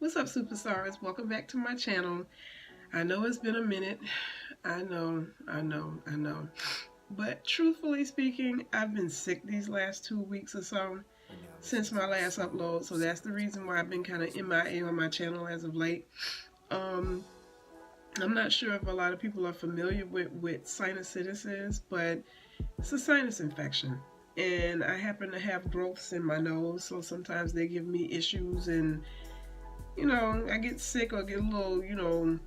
What's up, superstars? Welcome back to my channel. I know it's been a minute. I know. But truthfully speaking, I've been sick these last 2 weeks or so since my last upload. So that's the reason why I've been kind of MIA on my channel as of late. Um, I'm not sure if a lot of people are familiar with sinusitis, but it's a sinus infection. And I happen to have growths in my nose, so sometimes they give me issues and I get sick or get a little,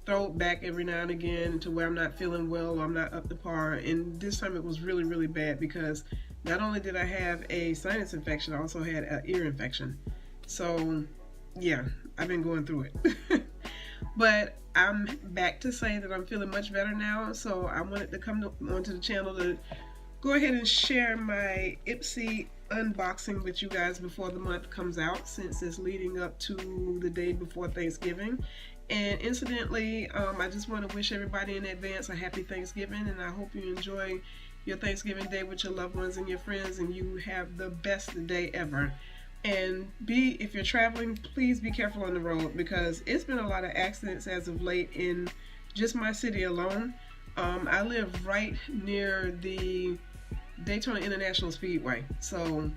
throat back every now and again to where I'm not feeling well or I'm not up to par. And this time it was really, really bad because not only did I have a sinus infection, I also had an ear infection. So, yeah, I've been going through it. But I'm back to say that I'm feeling much better now. So I wanted to come onto the channel to go ahead and share my Ipsy unboxing with you guys before the month comes out, since it's leading up to the day before Thanksgiving. And incidentally, I just want to wish everybody in advance a happy Thanksgiving, and I hope you enjoy your Thanksgiving day with your loved ones and your friends, and you have the best day ever. And if you're traveling, please be careful on the road, because it's been a lot of accidents as of late in just my city alone. I live right near the Daytona International Speedway, so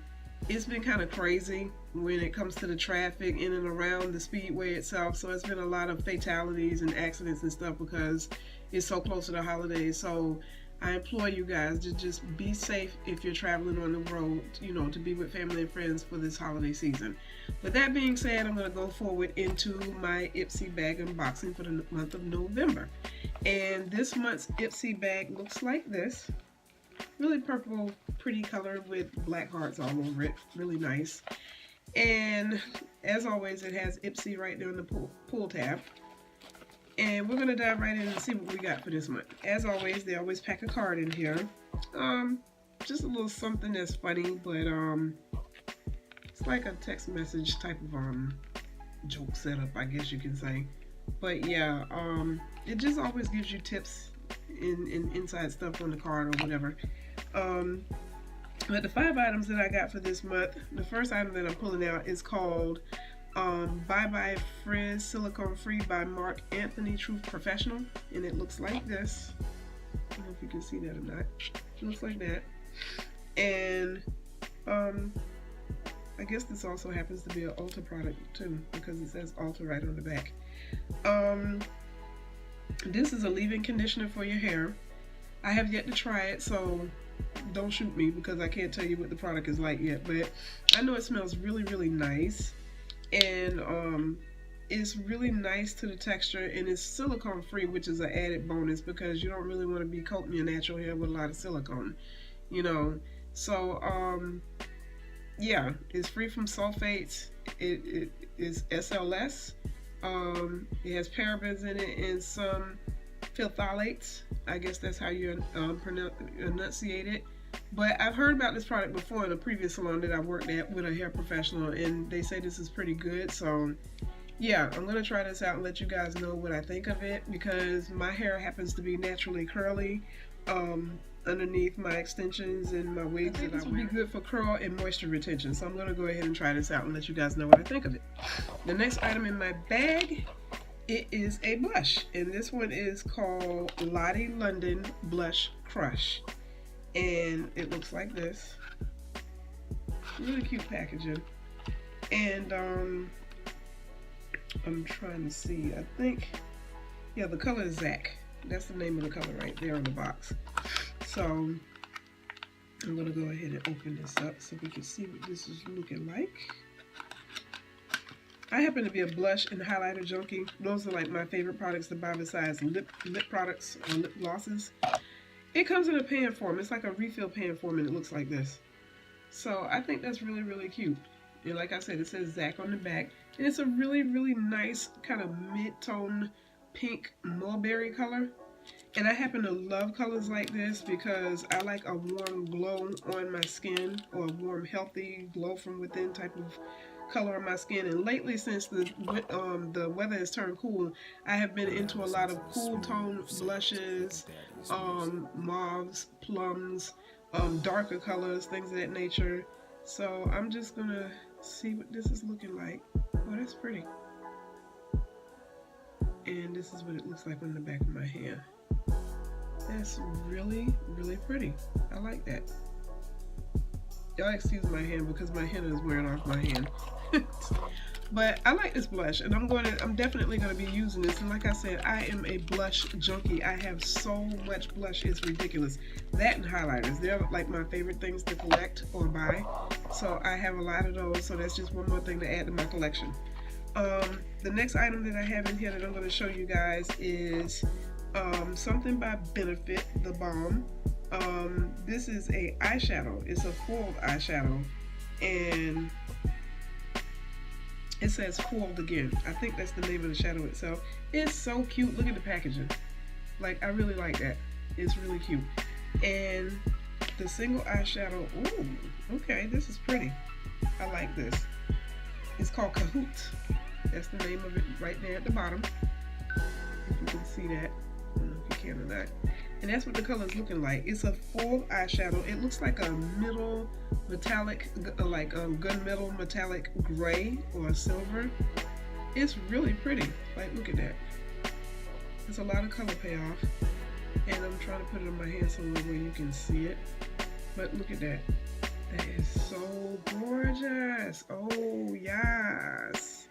it's been kind of crazy when it comes to the traffic in and around the speedway itself. So it's been a lot of fatalities and accidents and stuff because it's so close to the holidays. So I implore you guys to just be safe if you're traveling on the road, to be with family and friends for this holiday season. With that being said, I'm going to go forward into my Ipsy bag unboxing for the month of November. And this month's Ipsy bag looks like this. Really purple, pretty color with black hearts all over it. Really nice. And as always, it has Ipsy right there in the pull tab. And we're going to dive right in and see what we got for this month. As always, they always pack a card in here. Just a little something that's funny, but it's like a text message type of joke setup, I guess you can say. But yeah, it just always gives you tips in inside stuff on the card or whatever. But the 5 items that I got for this month, the first item that I'm pulling out is called Bye Bye Frizz Silicone Free by Mark Anthony Truth Professional, and it looks like this. I don't know if you can see that or not. It looks like that. And I guess this also happens to be an Ulta product too, because it says Ulta right on the back. This is a leave-in conditioner for your hair. I have yet to try it, so don't shoot me because I can't tell you what the product is like yet, but I know it smells really, really nice. And it's really nice to the texture, and it's silicone free, which is an added bonus because you don't really want to be coating your natural hair with a lot of silicone, So yeah, it's free from sulfates. It is SLS. It has parabens in it and some phthalates. I guess that's how you enunciate it. But I've heard about this product before in a previous salon that I worked at with a hair professional, and they say this is pretty good. So yeah, I'm going to try this out and let you guys know what I think of it, because my hair happens to be naturally curly underneath my extensions and my wigs. This would be good for curl and moisture retention. So I'm going to go ahead and try this out and let you guys know what I think of it. The next item in my bag, it is a blush, and this one is called Lottie London Blush Crush, and it looks like this. Really cute packaging. And I'm trying to see, I think, yeah, the color is Zac. That's the name of the color right there on the box. So I'm gonna go ahead and open this up so we can see what this is looking like. I happen to be a blush and highlighter junkie. Those are like my favorite products to buy besides lip products or lip glosses. It comes in a pan form. It's like a refill pan form, and it looks like this. So I think that's really, really cute. And like I said, it says Zac on the back. And it's a really, really nice kind of mid-tone pink mulberry color. And I happen to love colors like this because I like a warm glow on my skin, or a warm, healthy glow from within type of color on my skin. And lately, since the weather has turned cool, I have been into a lot of cool tone blushes, mauves, plums, darker colors, things of that nature. So I'm just gonna see what this is looking like. Oh, that's pretty. And this is what it looks like on the back of my hand. That's really, really pretty. I like that. Y'all excuse my hand because my henna is wearing off my hand. But I like this blush, and I'm definitely gonna be using this. And like I said, I am a blush junkie. I have so much blush, it's ridiculous. That and highlighters, they're like my favorite things to collect or buy. So I have a lot of those, so that's just one more thing to add to my collection. The next item that I have in here that I'm gonna show you guys is something by Benefit, the Balm. This is a eyeshadow. It's a foiled eyeshadow, and it says foiled again. I think that's the name of the shadow itself. It's so cute. Look at the packaging. Like, I really like that. It's really cute. And the single eyeshadow, ooh, okay, this is pretty. I like this. It's called Kahoot. That's the name of it right there at the bottom. If you can see that. I don't know if you can or not. And that's what the color is looking like. It's a full eyeshadow. It looks like a middle metallic, like gunmetal metallic gray or silver. It's really pretty. Like, look at that. There's a lot of color payoff. And I'm trying to put it on my hand so that way you can see it. But look at that. That is so gorgeous. Oh, yes.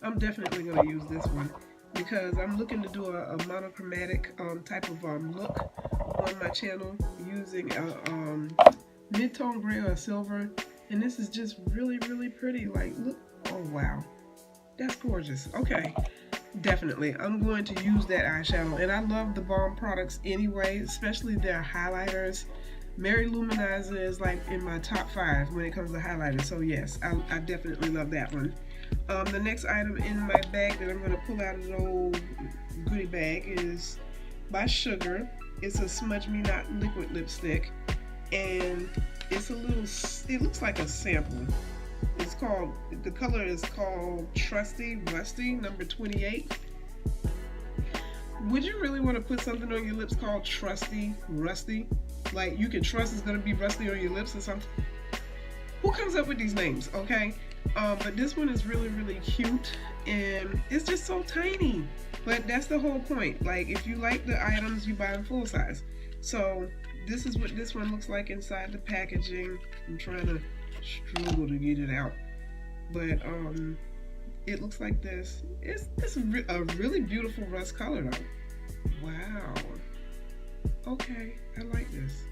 I'm definitely going to use this one, because I'm looking to do a monochromatic type of look on my channel using a mid-tone gray or silver, and this is just really, really pretty. Like, look, oh wow, that's gorgeous. Okay, definitely I'm going to use that eyeshadow, and I love the Balm products anyway, especially their highlighters. Mary Luminizer is like in my top 5 when it comes to highlighters, so yes, I definitely love that one. The next item in my bag that I'm going to pull out of the old goodie bag is by Sugar. It's a Smudge Me Not liquid lipstick, and it's a little, it looks like a sample. It's called, the color is called Trusty Rusty number 28. Would you really want to put something on your lips called Trusty Rusty? Like, you can trust it's going to be rusty on your lips or something? Who comes up with these names, okay? But this one is really, really cute, and it's just so tiny. But that's the whole point. Like, if you like the items, you buy them full size. So this is what this one looks like inside the packaging. I'm trying to struggle to get it out, but it looks like this. It's a really beautiful rust color though. Wow. Okay, I like this.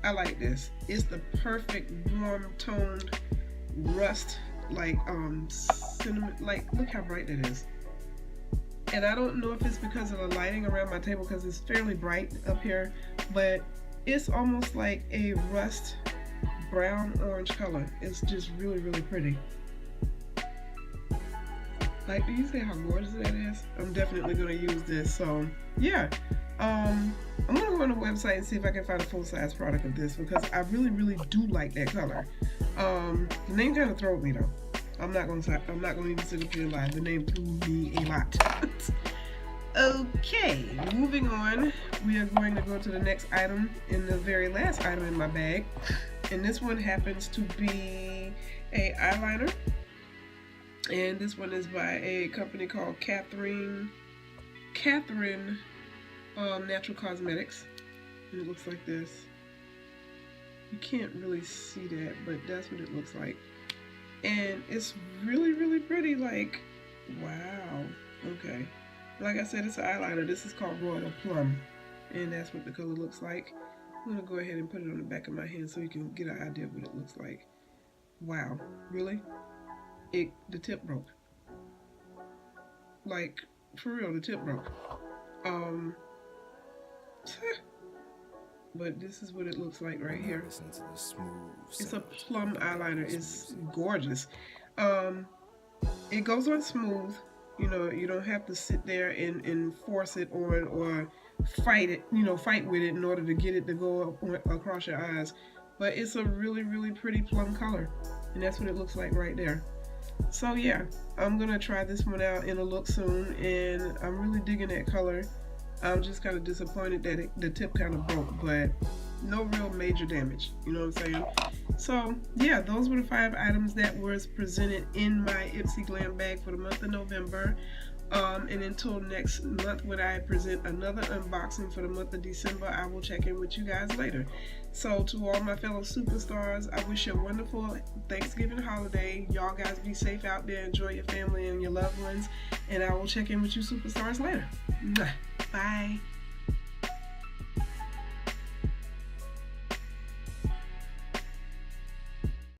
I like this. It's the perfect warm toned rust, like cinnamon, like, look how bright that is. And I don't know if it's because of the lighting around my table, because it's fairly bright up here, but it's almost like a rust brown orange color. It's just really, really pretty. Like, do you see how gorgeous that is? I'm definitely going to use this. So yeah, I'm going to go on the website and see if I can find a full-size product of this, because I really, really do like that color. The name kind of threw me though. I'm not going to even sit up here and lie. The name threw me a lot. Okay, moving on. We are going to go to the next item, and the very last item in my bag. And this one happens to be a eyeliner. And this one is by a company called Catherine Natural Cosmetics. And it looks like this. You can't really see that, but that's what it looks like. And it's really, really pretty. Like, wow. Okay. Like I said, it's an eyeliner. This is called Royal Plum. And that's what the color looks like. I'm going to go ahead and put it on the back of my hand so you can get an idea of what it looks like. Wow. Really? The tip broke. Like, for real, the tip broke. But this is what it looks like right here. It's a plum eyeliner. It's gorgeous. It goes on smooth. You know, you don't have to sit there and force it on or fight it, fight with it in order to get it to go across your eyes. But it's a really, really pretty plum color. And that's what it looks like right there. So yeah, I'm going to try this one out in a look soon. And I'm really digging that color. I'm just kind of disappointed that the tip kind of broke, but no real major damage, you know what I'm saying? So yeah, those were the 5 items that was presented in my Ipsy Glam bag for the month of November. And until next month when I present another unboxing for the month of December, I will check in with you guys later. So to all my fellow superstars, I wish you a wonderful Thanksgiving holiday. Y'all guys be safe out there. Enjoy your family and your loved ones. And I will check in with you superstars later. Bye.